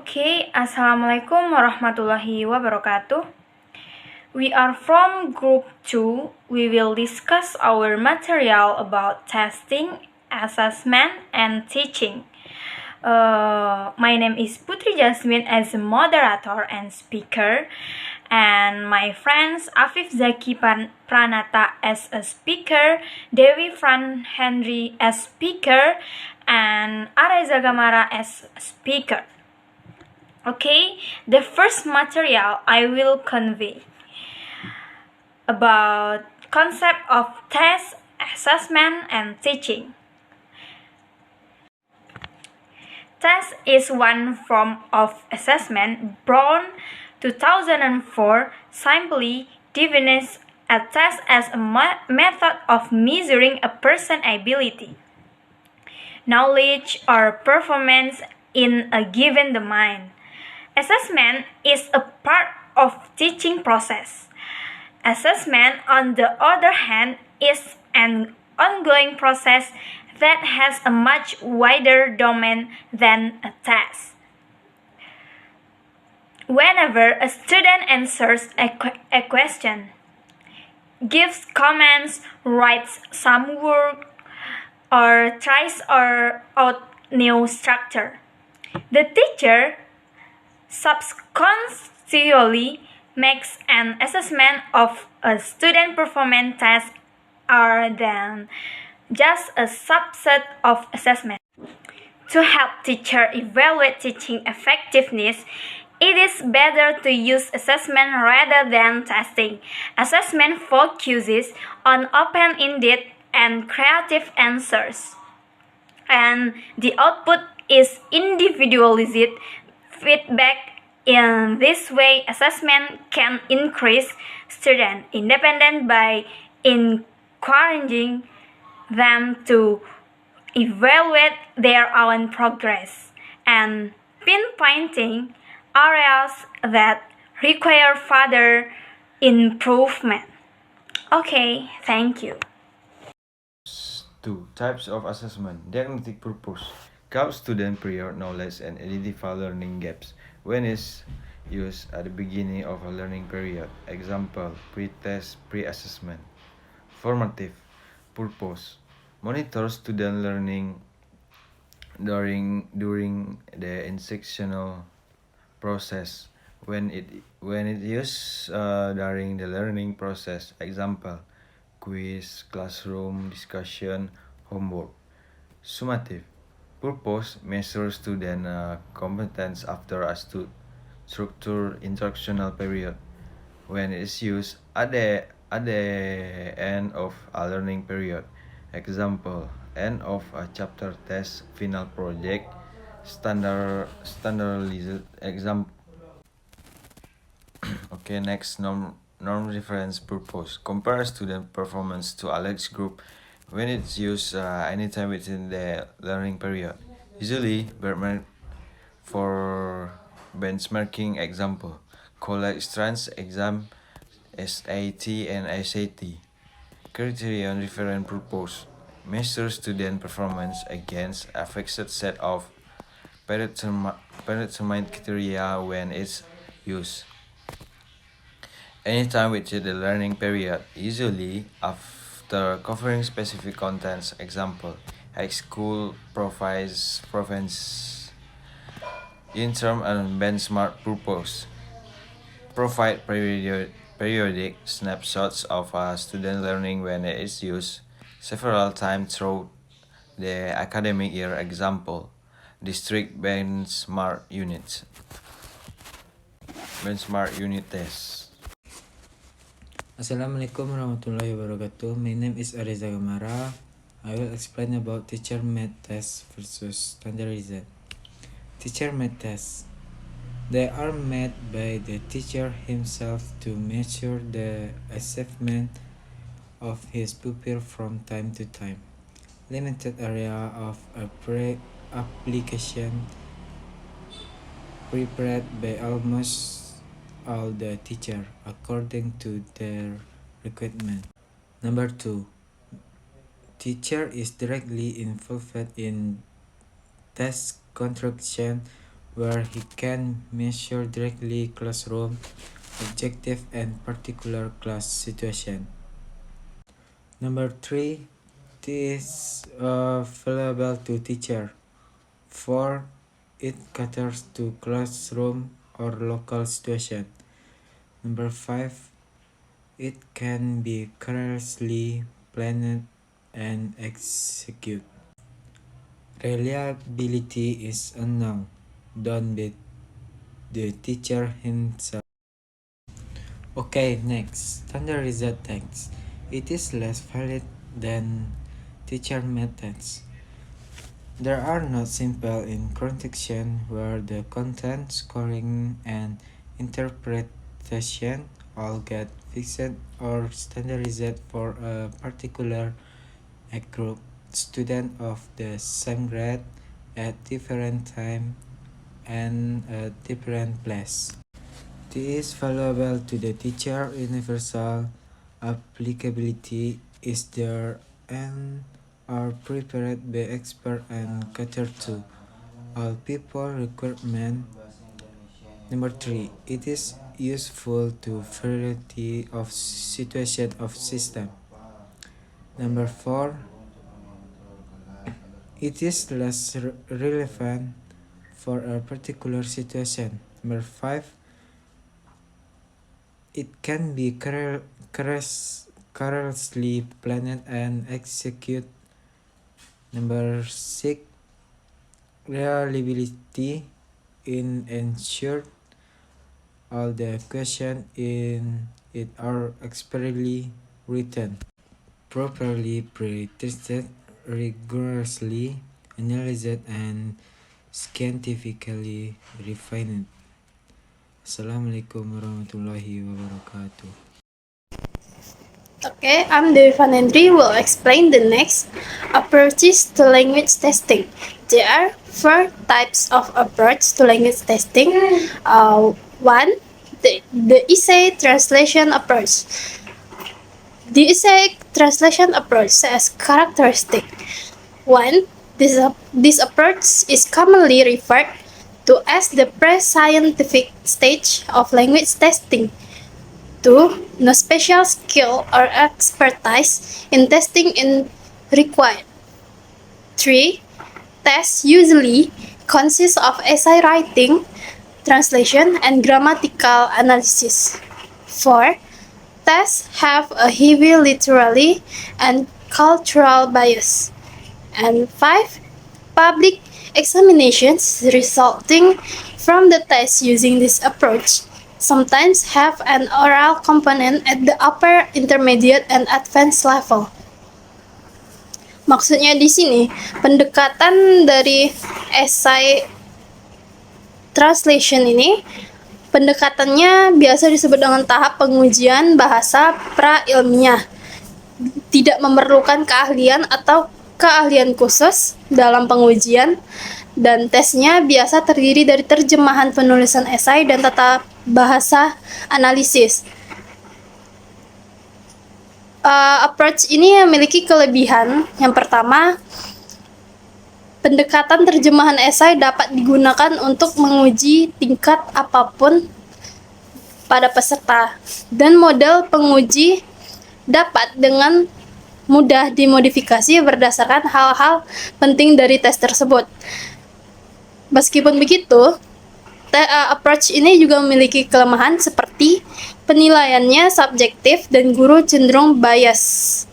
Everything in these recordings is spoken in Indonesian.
Assalamualaikum warahmatullahi wabarakatuh. We are from Group 2. We will discuss our material about testing, assessment, and teaching. My name is Putri Jasmine as a moderator and speaker, and my friends Afif Zaki Pranata as a speaker, Dewi Fran Henry as speaker, and Areza Gamara as a speaker. The first material I will convey about concept of test, assessment, and teaching. Test is one form of assessment. Brown 2004 simply defines a test as a method of measuring a person's ability, knowledge, or performance in a given domain. Assessment is a part of teaching process. Assessment, on the other hand, is an ongoing process that has a much wider domain than a test. Whenever a student answers a question, gives comments, writes some work, or tries out new structure, the teacher subconsciously makes an assessment of a student performance. Tests are then just a subset of assessment. To help teacher evaluate teaching effectiveness, it is better to use assessment rather than testing. Assessment focuses on open-ended and creative answers, and the output is individualized feedback. In this way, assessment can increase student independence by encouraging them to evaluate their own progress and pinpointing areas that require further improvement. Thank you. 2. Types of assessment. Diagnostic purpose. Help student prior knowledge and identify learning gaps when it's used at the beginning of a learning period. Example, pre-test, pre-assessment. Formative purpose. Monitor student learning during the instructional process when it used during the learning process. Example, quiz, classroom discussion, homework. Summative purpose measure student competence after a structured instructional period when it is used at the end of a learning period. Example, end of a chapter test, final project, standardized exam. Next, norm reference purpose. Compare student performance to Alex group when it's used anytime within the learning period. Usually, for benchmarking. Example, college strengths exam, SAT and SAT. Criterion reference purpose. Measure student performance against a fixed set of predetermined criteria when it's used anytime within the learning period, usually after covering specific contents. Example, high school provides interim and benchmark purpose. Provide periodic snapshots of student learning when it is used several times through the academic year. Example, district benchmark unit test. Assalamualaikum warahmatullahi wabarakatuh. My name is Areza Gamara. I will explain about teacher-made test versus standardized. Teacher-made tests. They are made by the teacher himself to measure the achievement of his pupil from time to time. Limited area of application prepared by almost all the teacher according to their requirement. Number 2. Teacher is directly involved in test construction where he can measure directly classroom objective and particular class situation. Number 3, it is available to teacher. 4, it caters to classroom or local situation. Number 5, it can be carelessly planned and executed. Reliability is unknown, done by the teacher himself. Okay, next, standardized text. It is less valid than teacher methods. There are not simple in context where the content, scoring, and interpretation all get fixed or standardized for a particular group student of the same grade at different time and a different place. This is valuable to the teacher. Universal applicability is there and are prepared by expert and cater to all people requirement. Number 3, it is useful to variety of situation of system. Number 4, it is less relevant for a particular situation. Number 5, it can be carelessly planned and executed. Number 6, reliability in ensured all the questions in it are expertly written, properly pre-tested, rigorously analyzed, and scientifically refined. Assalamualaikum warahmatullahi wabarakatuh. Okay, I'm Devi Vanendri will explain the next approaches to language testing. There are 4 types of approach to language testing. One, the essay translation approach. The essay translation approach has characteristic. 1. This approach is commonly referred to as the pre-scientific stage of language testing. 2. No special skill or expertise in testing is required. 3. Tests usually consist of essay writing, translation, and grammatical analysis. 4. Tests have a heavy literary and cultural bias. And 5. Public examinations resulting from the test using this approach sometimes have an oral component at the upper, intermediate, and advanced level. Maksudnya di sini, pendekatan dari essay translation ini, pendekatannya biasa disebut dengan tahap pengujian bahasa pra-ilmiah. Tidak memerlukan keahlian atau keahlian khusus dalam pengujian, dan tesnya biasa terdiri dari terjemahan penulisan esai dan tata bahasa analisis. Approach ini memiliki kelebihan. Yang pertama, pendekatan terjemahan esai dapat digunakan untuk menguji tingkat apapun pada peserta, dan model penguji dapat dengan mudah dimodifikasi berdasarkan hal-hal penting dari tes tersebut. Meskipun begitu, approach ini juga memiliki kelemahan seperti penilaiannya subjektif dan guru cenderung bias.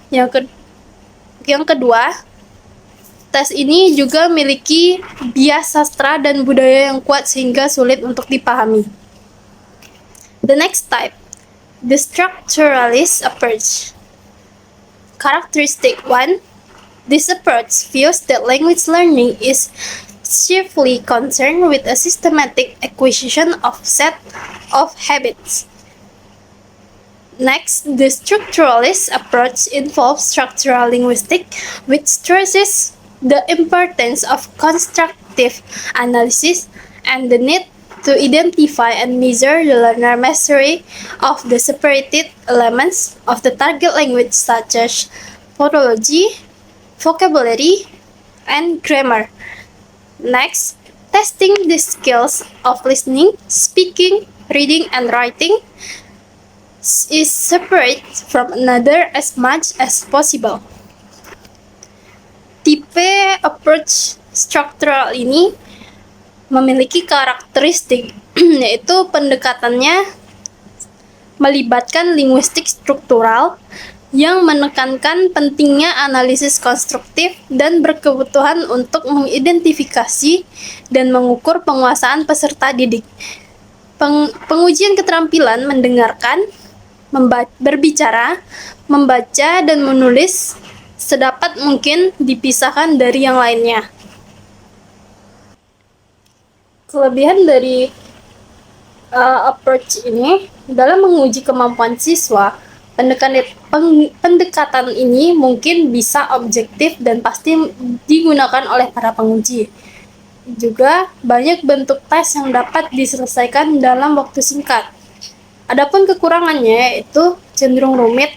Yang kedua, tes ini juga memiliki bias sastra dan budaya yang kuat sehingga sulit untuk dipahami. The next type, the structuralist approach. Characteristic 1. This approach views that language learning is chiefly concerned with a systematic acquisition of set of habits. Next, the structuralist approach involves structural linguistics, which stresses the importance of constructive analysis and the need to identify and measure the learner mastery of the separated elements of the target language such as phonology, vocabulary, and grammar. Next, Testing the skills of listening, speaking, reading, and writing is separate from another as much as possible. Tipe approach structural ini memiliki karakteristik yaitu pendekatannya melibatkan linguistik struktural yang menekankan pentingnya analisis konstruktif dan berkebutuhan untuk mengidentifikasi dan mengukur penguasaan peserta didik. Pengujian keterampilan mendengarkan, berbicara, membaca, dan menulis sedapat mungkin dipisahkan dari yang lainnya. Kelebihan dari approach ini dalam menguji kemampuan siswa, pendekatan ini mungkin bisa objektif dan pasti digunakan oleh para penguji. Juga banyak bentuk tes yang dapat diselesaikan dalam waktu singkat. Adapun kekurangannya yaitu cenderung rumit,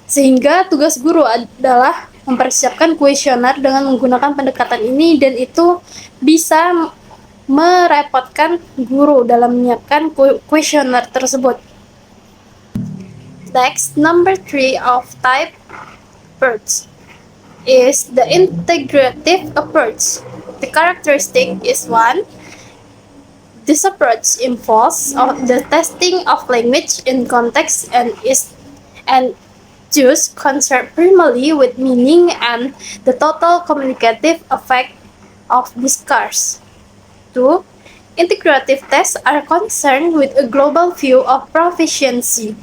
sehingga tugas guru adalah mempersiapkan kuesioner dengan menggunakan pendekatan ini, dan itu bisa merepotkan guru dalam menyiapkan kuesioner tersebut. Next, number 3 of type approach is the integrative approach. The characteristic is 1. This approach involves the testing of language in context and thus concerned primarily with meaning and the total communicative effect of discourse. 2. Integrative tests are concerned with a global view of proficiency.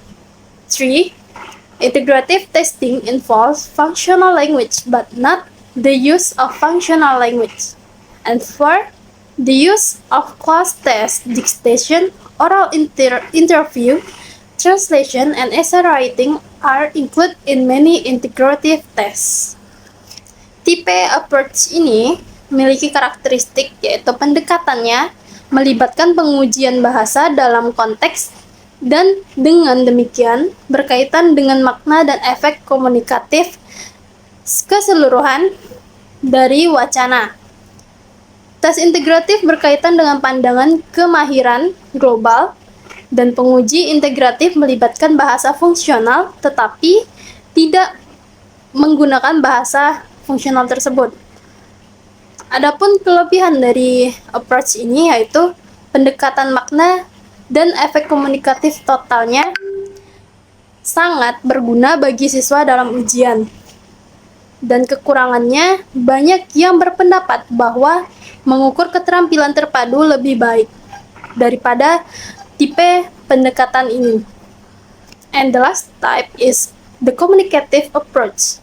3. Integrative testing involves functional language but not the use of functional language. And 4. The use of class test, dictation, oral interview, translation, and essay writing are included in many integrative tests. Tipe approach ini memiliki karakteristik yaitu pendekatannya melibatkan pengujian bahasa dalam konteks dan dengan demikian berkaitan dengan makna dan efek komunikatif keseluruhan dari wacana. Tes integratif berkaitan dengan pandangan kemahiran global dan penguji integratif melibatkan bahasa fungsional tetapi tidak menggunakan bahasa fungsional tersebut. Adapun kelebihan dari approach ini yaitu pendekatan makna dan efek komunikatif totalnya sangat berguna bagi siswa dalam ujian. Dan kekurangannya, banyak yang berpendapat bahwa mengukur keterampilan terpadu lebih baik daripada tipe pendekatan ini. And the last type is the communicative approach.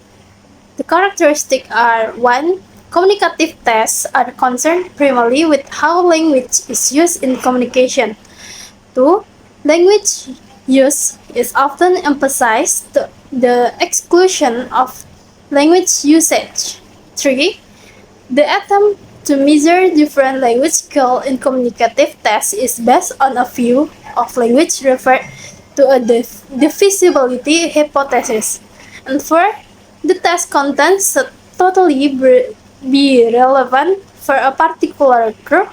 The characteristics are 1. Communicative tests are concerned primarily with how language is used in communication. 2. Language use is often emphasized to the exclusion of language usage. 3. The attempt to measure different language skills in communicative tests is based on a view of language referred to a divisibility hypothesis. And 4. The test content should totally be relevant for a particular group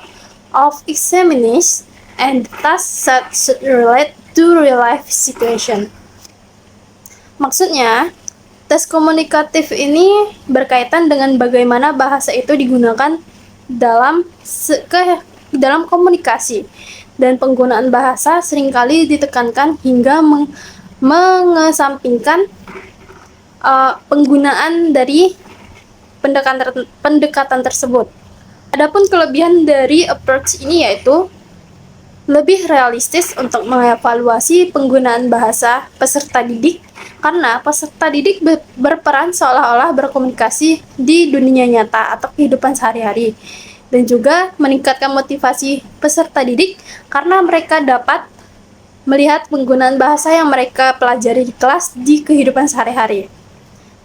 of examinees, and tasks should relate to real-life situation. Maksudnya, tes komunikatif ini berkaitan dengan bagaimana bahasa itu digunakan dalam komunikasi, dan penggunaan bahasa seringkali ditekankan hingga mengesampingkan penggunaan dari pendekatan tersebut. Adapun kelebihan dari approach ini yaitu lebih realistis untuk mengevaluasi penggunaan bahasa peserta didik, karena peserta didik berperan seolah-olah berkomunikasi di dunia nyata atau kehidupan sehari-hari, dan juga meningkatkan motivasi peserta didik karena mereka dapat melihat penggunaan bahasa yang mereka pelajari di kelas di kehidupan sehari-hari.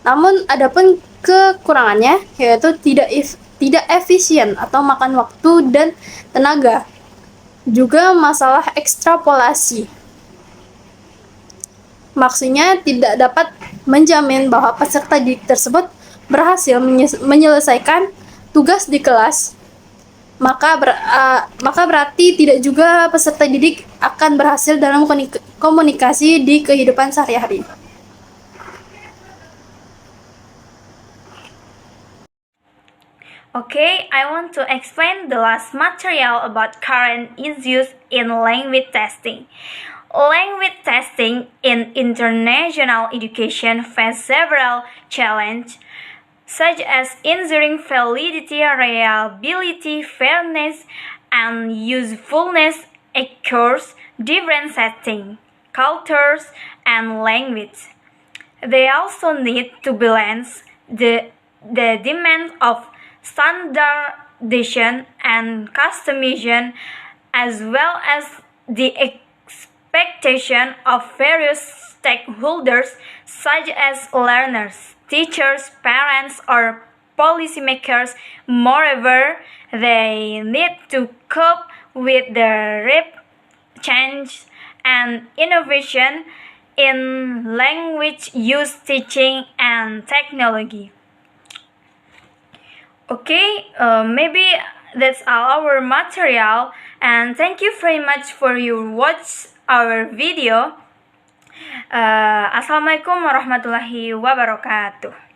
Namun adapun kekurangannya yaitu tidak efisien atau makan waktu dan tenaga. Juga masalah ekstrapolasi. Maksudnya tidak dapat menjamin bahwa peserta didik tersebut berhasil menyelesaikan tugas di kelas maka berarti tidak juga peserta didik akan berhasil dalam komunikasi di kehidupan sehari-hari. Okay, I want to explain the last material about current issues in language testing. Language testing in international education face several challenges, such as ensuring validity, reliability, fairness, and usefulness across different settings, cultures, and language. They also need to balance the demand of standardization and customization, as well as the expectation of various stakeholders such as learners, teachers, parents, or policymakers. Moreover, they need to cope with the rapid change and innovation in language use, teaching, and technology. Okay, maybe that's all our material, and thank you very much for you watch our video. Assalamualaikum warahmatullahi wabarakatuh.